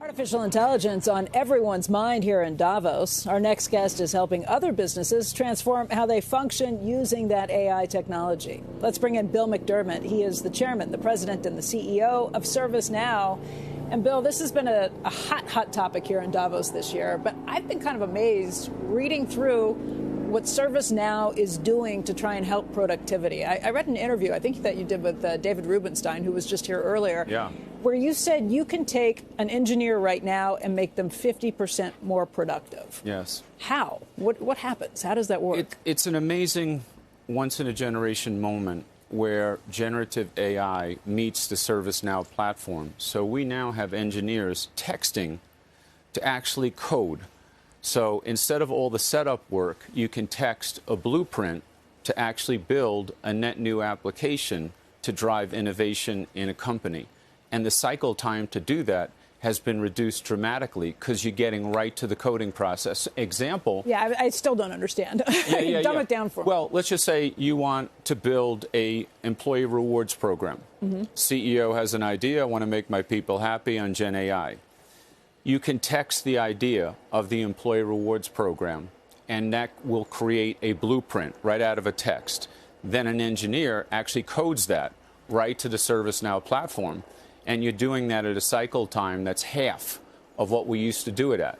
Artificial intelligence on everyone's mind here in Davos. Our next guest is helping other businesses transform how they function using that AI technology. Let's bring in Bill McDermott. He is the chairman, the president, and the CEO of ServiceNow. And Bill, this has been a hot topic here in Davos this year, but I've been kind of amazed reading through what ServiceNow is doing to try and help productivity. I read an interview, I think that you did with David Rubenstein, who was just here earlier, where you said you can take an engineer right now and make them 50% more productive. Yes. How? What happens? How does that work? It's an amazing once-in-a-generation moment where generative AI meets the ServiceNow platform. So we now have engineers texting to actually code. So instead of all the setup work, you can text a blueprint to actually build a net new application to drive innovation in a company. And the cycle time to do that has been reduced dramatically because you're getting right to the coding process. Example. Yeah, I still don't understand. Dumb it down for me. Well, let's just say you want to build a employee rewards program. CEO has an idea, I want to make my people happy on Gen AI. You can text the idea of the employee rewards program, and that will create a blueprint right out of a text. Then an engineer actually codes that right to the ServiceNow platform, and you're doing that at a cycle time that's half of what we used to do it at.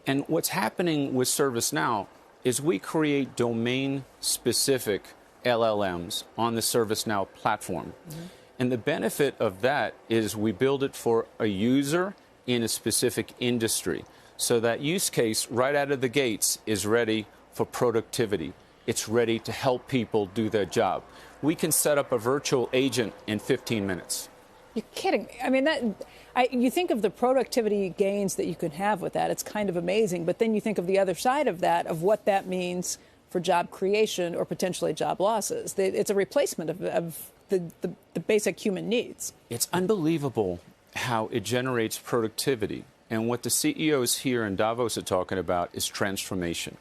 And what's happening with ServiceNow is we create domain-specific LLMs on the ServiceNow platform. And the benefit of that is we build it for a user in a specific industry. So that use case right out of the gates is ready for productivity. It's ready to help people do their job. We can set up a virtual agent in 15 minutes. You're kidding me. I mean, you think of the productivity gains that you can have with that. It's kind of amazing. But then you think of the other side of that, of what that means for job creation or potentially job losses. It's a replacement of the basic human needs. It's unbelievable how it generates productivity. And what the CEOs here in Davos are talking about is transformation.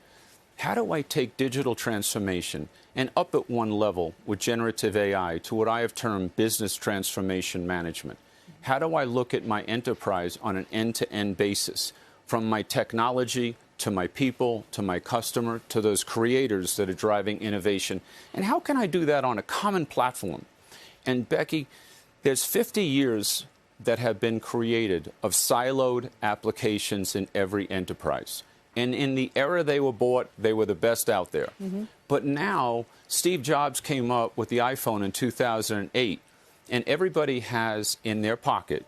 How do I take digital transformation and up it one level with generative AI to what I have termed business transformation management? How do I look at my enterprise on an end-to-end basis, from my technology to my people to my customer to those creators that are driving innovation? And how can I do that on a common platform? And Becky, there's 50 years that have been created of siloed applications in every enterprise. And in the era they were bought, they were the best out there. But now, Steve Jobs came up with the iPhone in 2008, and everybody has in their pocket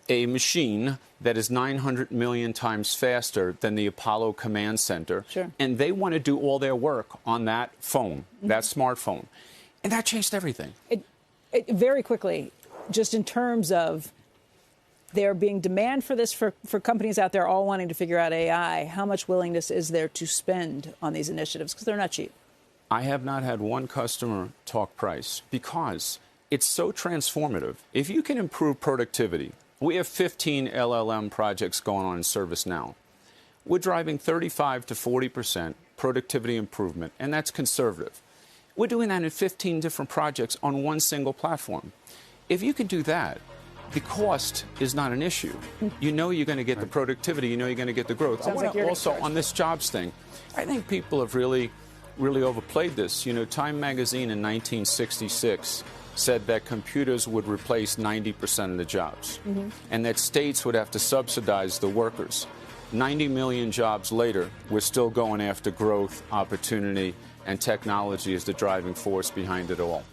a machine that is 900 million times faster than the Apollo Command Center. And they want to do all their work on that phone, that smartphone. And that changed everything. Very quickly, just in terms of there being demand for this for companies out there all wanting to figure out AI, how much willingness is there to spend on these initiatives? Because they're not cheap. I have not had one customer talk price because it's so transformative. If you can improve productivity, we have 15 LLM projects going on in ServiceNow. We're driving 35 to 40% productivity improvement, and that's conservative. We're doing that in 15 different projects on one single platform. If you can do that, the cost is not an issue. You know you're going to get the productivity. You know you're going to get the growth. I want to also, on this jobs thing, I think people have really overplayed this. You know, Time magazine in 1966 said that computers would replace 90% of the jobs and that states would have to subsidize the workers. 90 million jobs later, we're still going after growth, opportunity, and technology is the driving force behind it all.